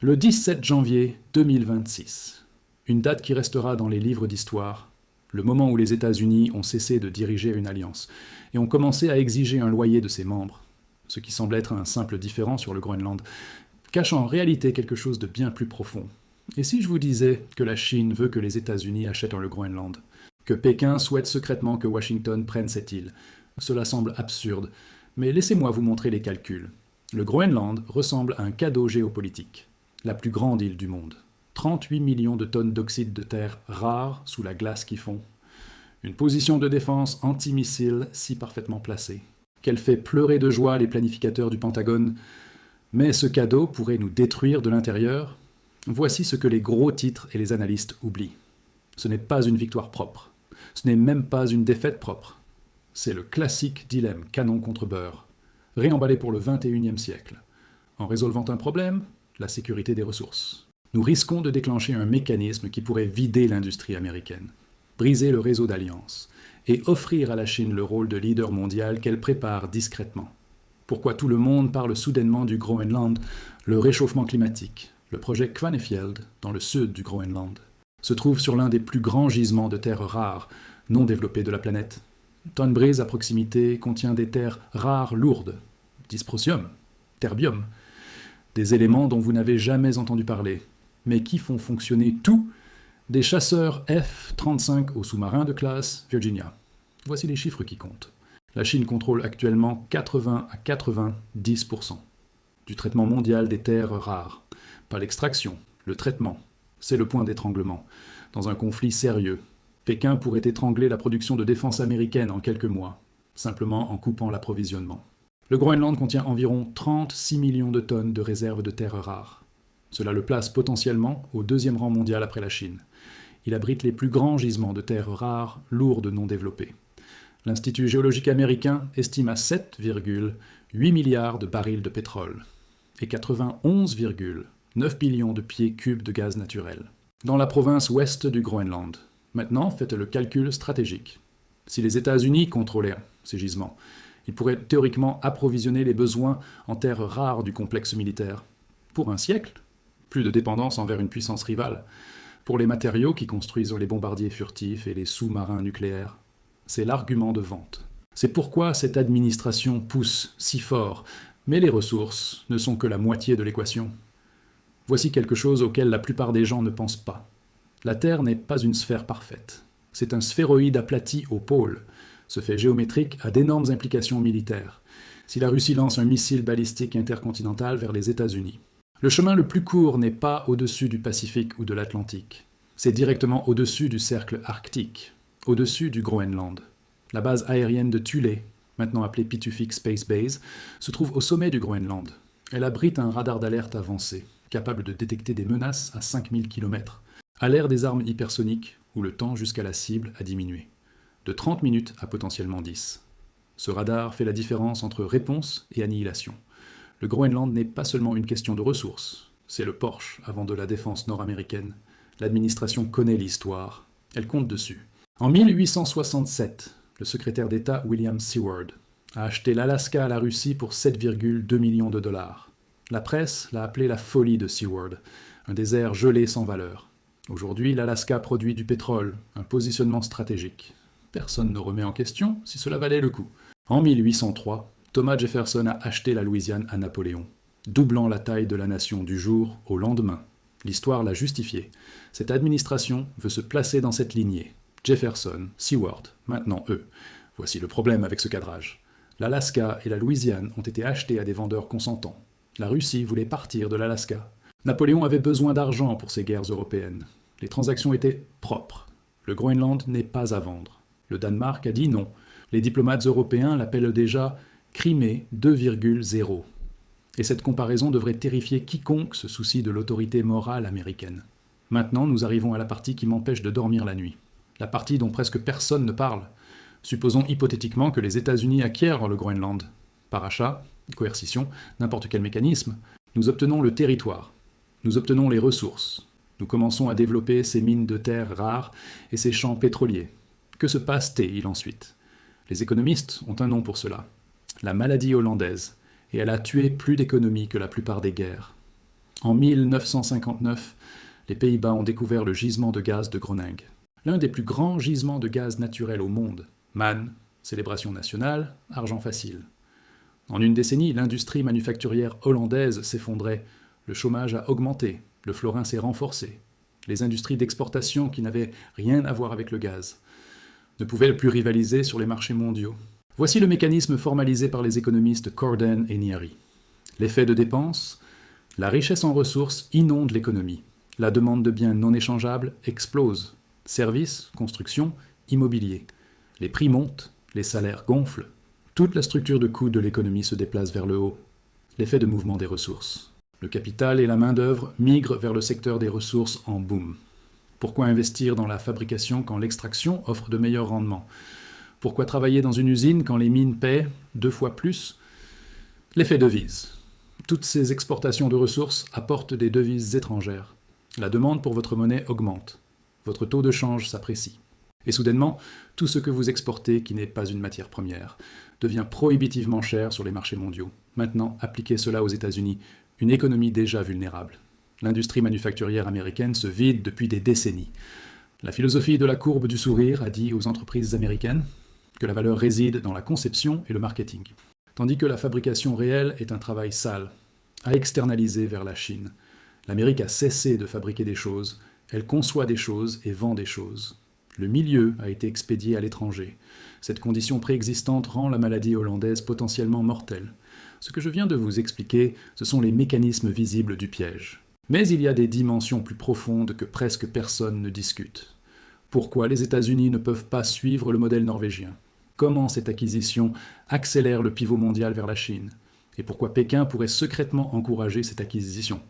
Le 17 janvier 2026, une date qui restera dans les livres d'histoire, le moment où les États-Unis ont cessé de diriger une alliance et ont commencé à exiger un loyer de ses membres, ce qui semble être un simple différend sur le Groenland, cache en réalité quelque chose de bien plus profond. Et si je vous disais que la Chine veut que les États-Unis achètent le Groenland, que Pékin souhaite secrètement que Washington prenne cette île? Cela semble absurde, mais laissez-moi vous montrer les calculs. Le Groenland ressemble à un cadeau géopolitique. La plus grande île du monde. 38 millions de tonnes d'oxyde de terre rares sous la glace qui fond. Une position de défense antimissile si parfaitement placée, qu'elle fait pleurer de joie les planificateurs du Pentagone. Mais ce cadeau pourrait nous détruire de l'intérieur. Voici ce que les gros titres et les analystes oublient. Ce n'est pas une victoire propre. Ce n'est même pas une défaite propre. C'est le classique dilemme canon contre beurre, réemballé pour le XXIe siècle. En résolvant un problème, la sécurité des ressources. Nous risquons de déclencher un mécanisme qui pourrait vider l'industrie américaine, briser le réseau d'alliances et offrir à la Chine le rôle de leader mondial qu'elle prépare discrètement. Pourquoi tout le monde parle soudainement du Groenland, le réchauffement climatique? Le projet Kvanefjeld, dans le sud du Groenland, se trouve sur l'un des plus grands gisements de terres rares non développés de la planète. Tonbridge, à proximité, contient des terres rares lourdes, dysprosium, terbium, des éléments dont vous n'avez jamais entendu parler, mais qui font fonctionner tout, des chasseurs F-35 aux sous-marins de classe Virginia. Voici les chiffres qui comptent. La Chine contrôle actuellement 80 à 90% du traitement mondial des terres rares. Pas l'extraction, le traitement. C'est le point d'étranglement. Dans un conflit sérieux, Pékin pourrait étrangler la production de défense américaine en quelques mois, simplement en coupant l'approvisionnement. Le Groenland contient environ 36 millions de tonnes de réserves de terres rares. Cela le place potentiellement au deuxième rang mondial après la Chine. Il abrite les plus grands gisements de terres rares, lourdes non développées. L'Institut géologique américain estime à 7,8 milliards de barils de pétrole et 91,9 millions de pieds cubes de gaz naturel. Dans la province ouest du Groenland. Maintenant, faites le calcul stratégique. Si les États-Unis contrôlaient ces gisements, ils pourraient théoriquement approvisionner les besoins en terres rares du complexe militaire. Pour un siècle, plus de dépendance envers une puissance rivale. Pour les matériaux qui construisent les bombardiers furtifs et les sous-marins nucléaires. C'est l'argument de vente. C'est pourquoi cette administration pousse si fort, mais les ressources ne sont que la moitié de l'équation. Voici quelque chose auquel la plupart des gens ne pensent pas. La Terre n'est pas une sphère parfaite. C'est un sphéroïde aplati au pôle. Ce fait géométrique a d'énormes implications militaires. Si la Russie lance un missile balistique intercontinental vers les États-Unis. Le chemin le plus court n'est pas au-dessus du Pacifique ou de l'Atlantique. C'est directement au-dessus du cercle arctique, au-dessus du Groenland. La base aérienne de Thule, maintenant appelée Pituffik Space Base, se trouve au sommet du Groenland. Elle abrite un radar d'alerte avancé, capable de détecter des menaces à 5000 km, à l'ère des armes hypersoniques, où le temps jusqu'à la cible a diminué. De 30 minutes à potentiellement 10. Ce radar fait la différence entre réponse et annihilation. Le Groenland n'est pas seulement une question de ressources, c'est le Porsche avant de la défense nord-américaine. L'administration connaît l'histoire, elle compte dessus. En 1867, le secrétaire d'État William Seward a acheté l'Alaska à la Russie pour 7,2 millions de dollars. La presse l'a appelé la folie de Seward, un désert gelé sans valeur. Aujourd'hui, l'Alaska produit du pétrole, un positionnement stratégique. Personne ne remet en question si cela valait le coup. En 1803, Thomas Jefferson a acheté la Louisiane à Napoléon, doublant la taille de la nation du jour au lendemain. L'histoire l'a justifié. Cette administration veut se placer dans cette lignée. Jefferson, Seward, maintenant eux. Voici le problème avec ce cadrage. L'Alaska et la Louisiane ont été achetés à des vendeurs consentants. La Russie voulait partir de l'Alaska. Napoléon avait besoin d'argent pour ses guerres européennes. Les transactions étaient propres. Le Groenland n'est pas à vendre. Le Danemark a dit non. Les diplomates européens l'appellent déjà Crimée 2,0. Et cette comparaison devrait terrifier quiconque se soucie de l'autorité morale américaine. Maintenant, nous arrivons à la partie qui m'empêche de dormir la nuit. La partie dont presque personne ne parle. Supposons hypothétiquement que les États-Unis acquièrent le Groenland. Par achat, coercition, n'importe quel mécanisme, nous obtenons le territoire. Nous obtenons les ressources. Nous commençons à développer ces mines de terres rares et ces champs pétroliers. Que se passe-t-il ensuite? Les économistes ont un nom pour cela. La maladie hollandaise. Et elle a tué plus d'économies que la plupart des guerres. En 1959, les Pays-Bas ont découvert le gisement de gaz de Groningue. L'un des plus grands gisements de gaz naturel au monde. Man, célébration nationale, argent facile. En une décennie, l'industrie manufacturière hollandaise s'effondrait, le chômage a augmenté, le florin s'est renforcé. Les industries d'exportation qui n'avaient rien à voir avec le gaz ne pouvaient plus rivaliser sur les marchés mondiaux. Voici le mécanisme formalisé par les économistes Corden et Niari. L'effet de dépense, la richesse en ressources inonde l'économie. La demande de biens non échangeables explose. Services, construction, immobilier. Les prix montent, les salaires gonflent. Toute la structure de coûts de l'économie se déplace vers le haut. L'effet de mouvement des ressources. Le capital et la main-d'œuvre migrent vers le secteur des ressources en boom. Pourquoi investir dans la fabrication quand l'extraction offre de meilleurs rendements? Pourquoi travailler dans une usine quand les mines paient 2 fois plus? L'effet devise. Toutes ces exportations de ressources apportent des devises étrangères. La demande pour votre monnaie augmente. Votre taux de change s'apprécie. Et soudainement, tout ce que vous exportez qui n'est pas une matière première devient prohibitivement cher sur les marchés mondiaux. Maintenant, appliquez cela aux États-Unis, une économie déjà vulnérable. L'industrie manufacturière américaine se vide depuis des décennies. La philosophie de la courbe du sourire a dit aux entreprises américaines que la valeur réside dans la conception et le marketing, tandis que la fabrication réelle est un travail sale, à externaliser vers la Chine. L'Amérique a cessé de fabriquer des choses, elle conçoit des choses et vend des choses. Le milieu a été expédié à l'étranger. Cette condition préexistante rend la maladie hollandaise potentiellement mortelle. Ce que je viens de vous expliquer, ce sont les mécanismes visibles du piège. Mais il y a des dimensions plus profondes que presque personne ne discute. Pourquoi les États-Unis ne peuvent pas suivre le modèle norvégien? Comment cette acquisition accélère le pivot mondial vers la Chine? Et pourquoi Pékin pourrait secrètement encourager cette acquisition?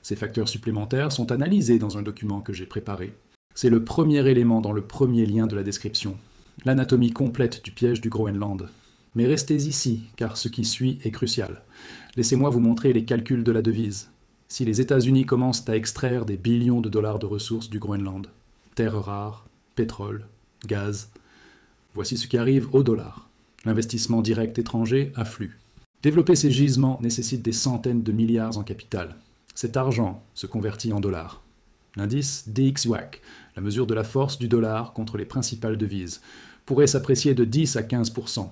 Ces facteurs supplémentaires sont analysés dans un document que j'ai préparé. C'est le premier élément dans le premier lien de la description, l'anatomie complète du piège du Groenland. Mais restez ici, car ce qui suit est crucial. Laissez-moi vous montrer les calculs de la devise. Si les États-Unis commencent à extraire des billions de dollars de ressources du Groenland, terres rares, pétrole, gaz, voici ce qui arrive au dollar. L'investissement direct étranger afflue. Développer ces gisements nécessite des centaines de milliards en capital. Cet argent se convertit en dollars. L'indice DXY, la mesure de la force du dollar contre les principales devises, pourrait s'apprécier de 10 à 15%.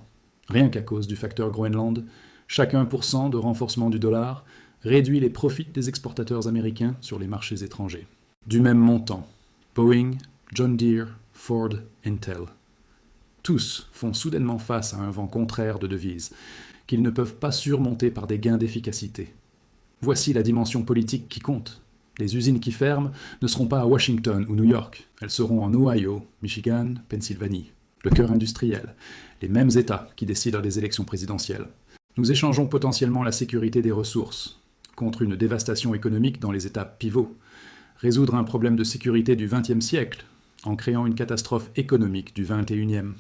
Rien qu'à cause du facteur Groenland, chaque 1% de renforcement du dollar réduit les profits des exportateurs américains sur les marchés étrangers. Du même montant, Boeing, John Deere, Ford, Intel. Tous font soudainement face à un vent contraire de devises, qu'ils ne peuvent pas surmonter par des gains d'efficacité. Voici la dimension politique qui compte. Les usines qui ferment ne seront pas à Washington ou New York, elles seront en Ohio, Michigan, Pennsylvanie. Le cœur industriel, les mêmes États qui décident des élections présidentielles. Nous échangeons potentiellement la sécurité des ressources contre une dévastation économique dans les États pivots, résoudre un problème de sécurité du XXe siècle en créant une catastrophe économique du XXIe.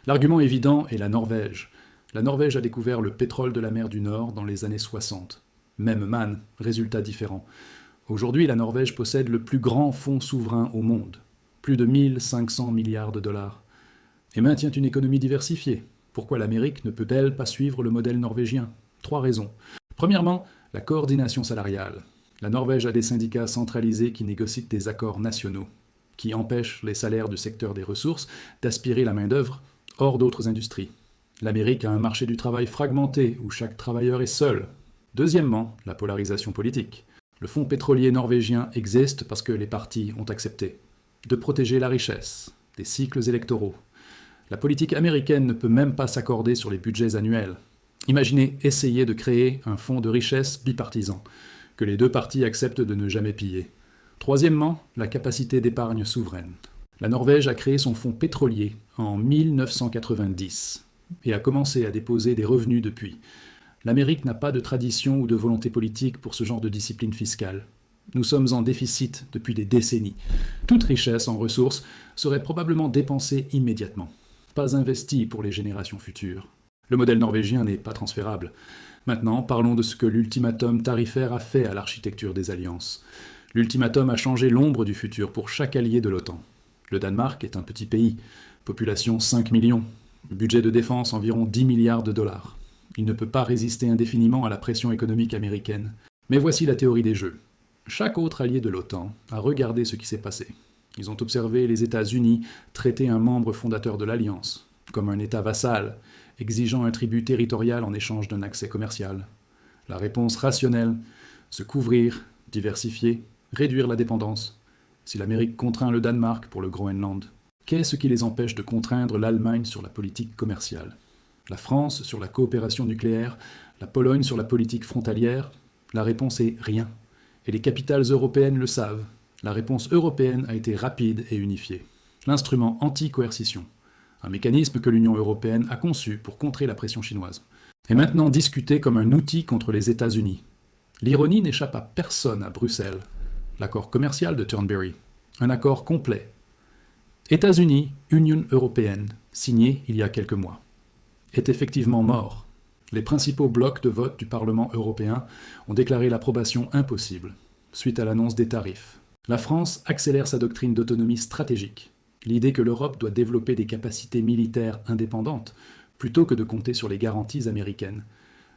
L'argument évident est la Norvège. La Norvège a découvert le pétrole de la mer du Nord dans les années 60. Même Man, résultat différent. Aujourd'hui, la Norvège possède le plus grand fonds souverain au monde, plus de 1500 milliards de dollars, et maintient une économie diversifiée. Pourquoi l'Amérique ne peut-elle pas suivre le modèle norvégien? 3 raisons. Premièrement, la coordination salariale. La Norvège a des syndicats centralisés qui négocient des accords nationaux, qui empêchent les salaires du secteur des ressources d'aspirer la main-d'œuvre hors d'autres industries. L'Amérique a un marché du travail fragmenté où chaque travailleur est seul. Deuxièmement, la polarisation politique. Le fonds pétrolier norvégien existe parce que les partis ont accepté de protéger la richesse des cycles électoraux. La politique américaine ne peut même pas s'accorder sur les budgets annuels. Imaginez essayer de créer un fonds de richesse bipartisan, que les deux parties acceptent de ne jamais piller. Troisièmement, la capacité d'épargne souveraine. La Norvège a créé son fonds pétrolier en 1990 et a commencé à déposer des revenus depuis. L'Amérique n'a pas de tradition ou de volonté politique pour ce genre de discipline fiscale. Nous sommes en déficit depuis des décennies. Toute richesse en ressources serait probablement dépensée immédiatement, pas investie pour les générations futures. Le modèle norvégien n'est pas transférable. Maintenant, parlons de ce que l'ultimatum tarifaire a fait à l'architecture des alliances. L'ultimatum a changé l'ombre du futur pour chaque allié de l'OTAN. Le Danemark est un petit pays, population 5 millions, budget de défense environ 10 milliards de dollars. Il ne peut pas résister indéfiniment à la pression économique américaine. Mais voici la théorie des jeux. Chaque autre allié de l'OTAN a regardé ce qui s'est passé. Ils ont observé les États-Unis traiter un membre fondateur de l'Alliance comme un État vassal, exigeant un tribut territorial en échange d'un accès commercial. La réponse rationnelle, se couvrir, diversifier, réduire la dépendance. Si l'Amérique contraint le Danemark pour le Groenland, qu'est-ce qui les empêche de contraindre l'Allemagne sur la politique commerciale? La France sur la coopération nucléaire, la Pologne sur la politique frontalière? La réponse est rien. Et les capitales européennes le savent. La réponse européenne a été rapide et unifiée. L'instrument anti-coercition, un mécanisme que l'Union européenne a conçu pour contrer la pression chinoise, est maintenant discuté comme un outil contre les États-Unis. L'ironie n'échappe à personne à Bruxelles. L'accord commercial de Turnberry, un accord complet. États-Unis, Union européenne, signé il y a quelques mois, est effectivement mort. Les principaux blocs de vote du Parlement européen ont déclaré l'approbation impossible, suite à l'annonce des tarifs. La France accélère sa doctrine d'autonomie stratégique, l'idée que l'Europe doit développer des capacités militaires indépendantes, plutôt que de compter sur les garanties américaines.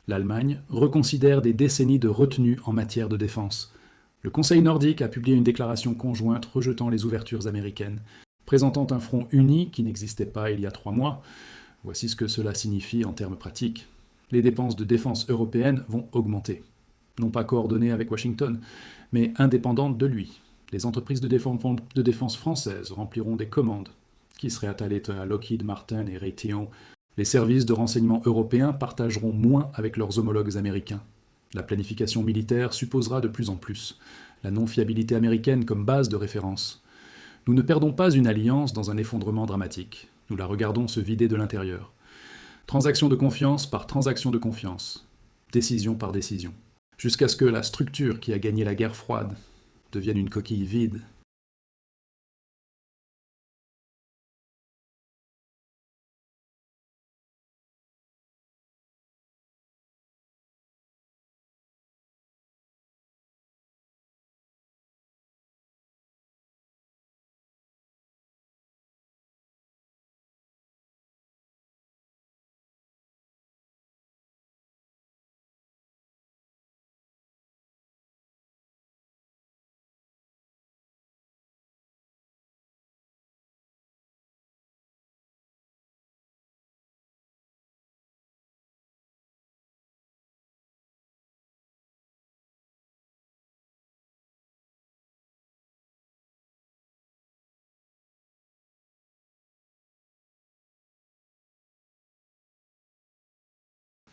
L'Allemagne reconsidère des décennies de retenue en matière de défense. Le Conseil nordique a publié une déclaration conjointe rejetant les ouvertures américaines, présentant un front uni qui n'existait pas il y a 3 mois. Voici ce que cela signifie en termes pratiques. Les dépenses de défense européennes vont augmenter. Non pas coordonnées avec Washington, mais indépendantes de lui. Les entreprises de défense françaises rempliront des commandes qui seraient attalées à Lockheed Martin et Raytheon. Les services de renseignement européens partageront moins avec leurs homologues américains. La planification militaire supposera de plus en plus la non-fiabilité américaine comme base de référence. Nous ne perdons pas une alliance dans un effondrement dramatique. Nous la regardons se vider de l'intérieur. Transaction de confiance par transaction de confiance. Décision par décision. Jusqu'à ce que la structure qui a gagné la guerre froide devienne une coquille vide.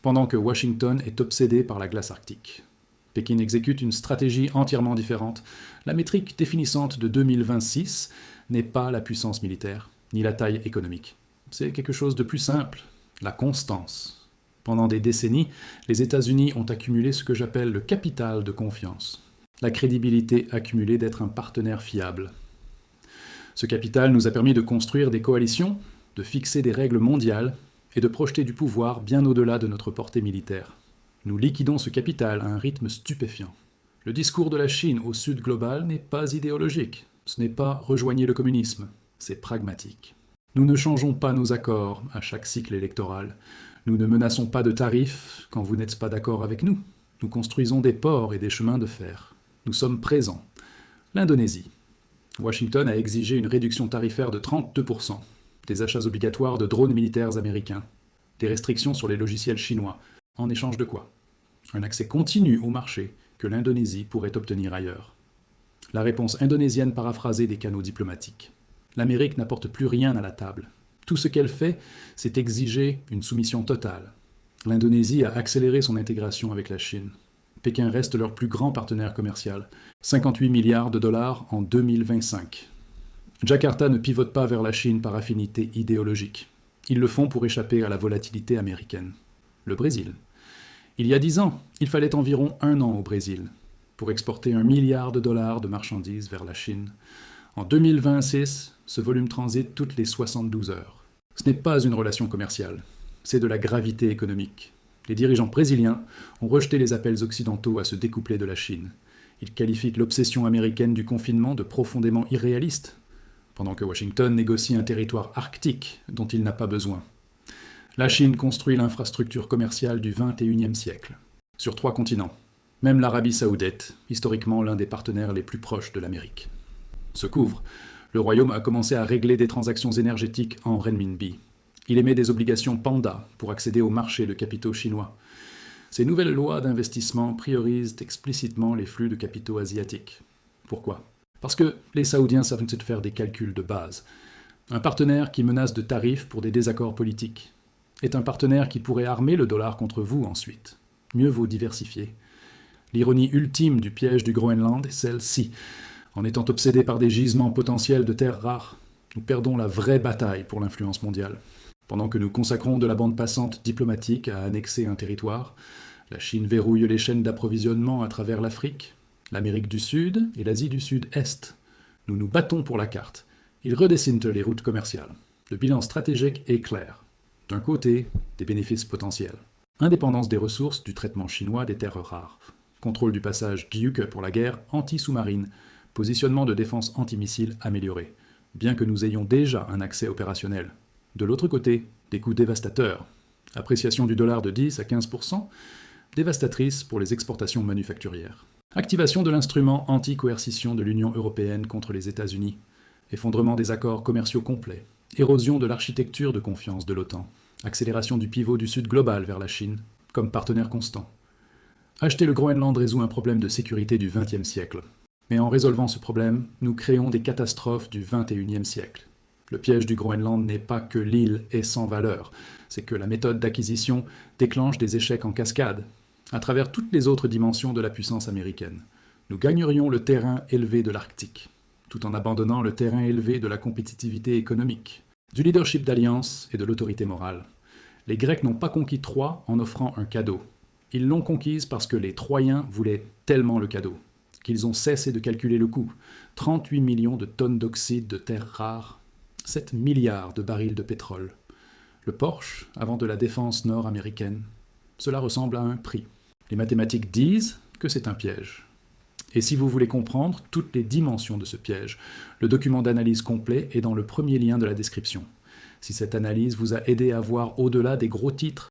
Pendant que Washington est obsédé par la glace arctique. Pékin exécute une stratégie entièrement différente. La métrique définissante de 2026 n'est pas la puissance militaire, ni la taille économique. C'est quelque chose de plus simple, la constance. Pendant des décennies, les États-Unis ont accumulé ce que j'appelle le capital de confiance, la crédibilité accumulée d'être un partenaire fiable. Ce capital nous a permis de construire des coalitions, de fixer des règles mondiales et de projeter du pouvoir bien au-delà de notre portée militaire. Nous liquidons ce capital à un rythme stupéfiant. Le discours de la Chine au sud global n'est pas idéologique, ce n'est pas « rejoignez le communisme », c'est pragmatique. Nous ne changeons pas nos accords à chaque cycle électoral. Nous ne menaçons pas de tarifs quand vous n'êtes pas d'accord avec nous. Nous construisons des ports et des chemins de fer. Nous sommes présents. L'Indonésie. Washington a exigé une réduction tarifaire de 32%, des achats obligatoires de drones militaires américains, des restrictions sur les logiciels chinois. En échange de quoi? Un accès continu au marché que l'Indonésie pourrait obtenir ailleurs. La réponse indonésienne paraphrasée des canaux diplomatiques. L'Amérique n'apporte plus rien à la table. Tout ce qu'elle fait, c'est exiger une soumission totale. L'Indonésie a accéléré son intégration avec la Chine. Pékin reste leur plus grand partenaire commercial, 58 milliards de dollars en 2025. Jakarta ne pivote pas vers la Chine par affinité idéologique. Ils le font pour échapper à la volatilité américaine. Le Brésil. Il y a 10 ans, il fallait environ 1 an au Brésil pour exporter 1 milliard de dollars de marchandises vers la Chine. En 2026, ce volume transite toutes les 72 heures. Ce n'est pas une relation commerciale, c'est de la gravité économique. Les dirigeants brésiliens ont rejeté les appels occidentaux à se découpler de la Chine. Ils qualifient l'obsession américaine du confinement de profondément irréaliste, pendant que Washington négocie un territoire arctique dont il n'a pas besoin. La Chine construit l'infrastructure commerciale du XXIe siècle, sur 3 continents. Même l'Arabie saoudite, historiquement l'un des partenaires les plus proches de l'Amérique. Se couvre. Le royaume a commencé à régler des transactions énergétiques en renminbi. Il émet des obligations panda pour accéder au marché de capitaux chinois. Ces nouvelles lois d'investissement priorisent explicitement les flux de capitaux asiatiques. Pourquoi ? Parce que les Saoudiens savent faire des calculs de base. Un partenaire qui menace de tarifs pour des désaccords politiques est un partenaire qui pourrait armer le dollar contre vous ensuite. Mieux vaut diversifier. L'ironie ultime du piège du Groenland est celle-ci. En étant obsédés par des gisements potentiels de terres rares, nous perdons la vraie bataille pour l'influence mondiale. Pendant que nous consacrons de la bande passante diplomatique à annexer un territoire, la Chine verrouille les chaînes d'approvisionnement à travers l'Afrique, l'Amérique du Sud et l'Asie du Sud-Est. Nous nous battons pour la carte. Ils redessinent les routes commerciales. Le bilan stratégique est clair. D'un côté, des bénéfices potentiels. Indépendance des ressources du traitement chinois des terres rares. Contrôle du passage Gyuke pour la guerre anti-sous-marine. Positionnement de défense antimissile amélioré. Bien que nous ayons déjà un accès opérationnel. De l'autre côté, des coûts dévastateurs. Appréciation du dollar de 10 à 15%, dévastatrice pour les exportations manufacturières. Activation de l'instrument anti-coercition de l'Union européenne contre les États-Unis. Effondrement des accords commerciaux complets. Érosion de l'architecture de confiance de l'OTAN. Accélération du pivot du Sud global vers la Chine, comme partenaire constant. Acheter le Groenland résout un problème de sécurité du XXe siècle. Mais en résolvant ce problème, nous créons des catastrophes du XXIe siècle. Le piège du Groenland n'est pas que l'île est sans valeur, c'est que la méthode d'acquisition déclenche des échecs en cascade, à travers toutes les autres dimensions de la puissance américaine. Nous gagnerions le terrain élevé de l'Arctique, tout en abandonnant le terrain élevé de la compétitivité économique, du leadership d'alliance et de l'autorité morale. Les Grecs n'ont pas conquis Troie en offrant un cadeau. Ils l'ont conquise parce que les Troyens voulaient tellement le cadeau, qu'ils ont cessé de calculer le coût. 38 millions de tonnes d'oxyde de terres rares, 7 milliards de barils de pétrole. Le Porsche, avant de la défense nord-américaine, cela ressemble à un prix. Les mathématiques disent que c'est un piège. Et si vous voulez comprendre toutes les dimensions de ce piège, le document d'analyse complet est dans le premier lien de la description. Si cette analyse vous a aidé à voir au-delà des gros titres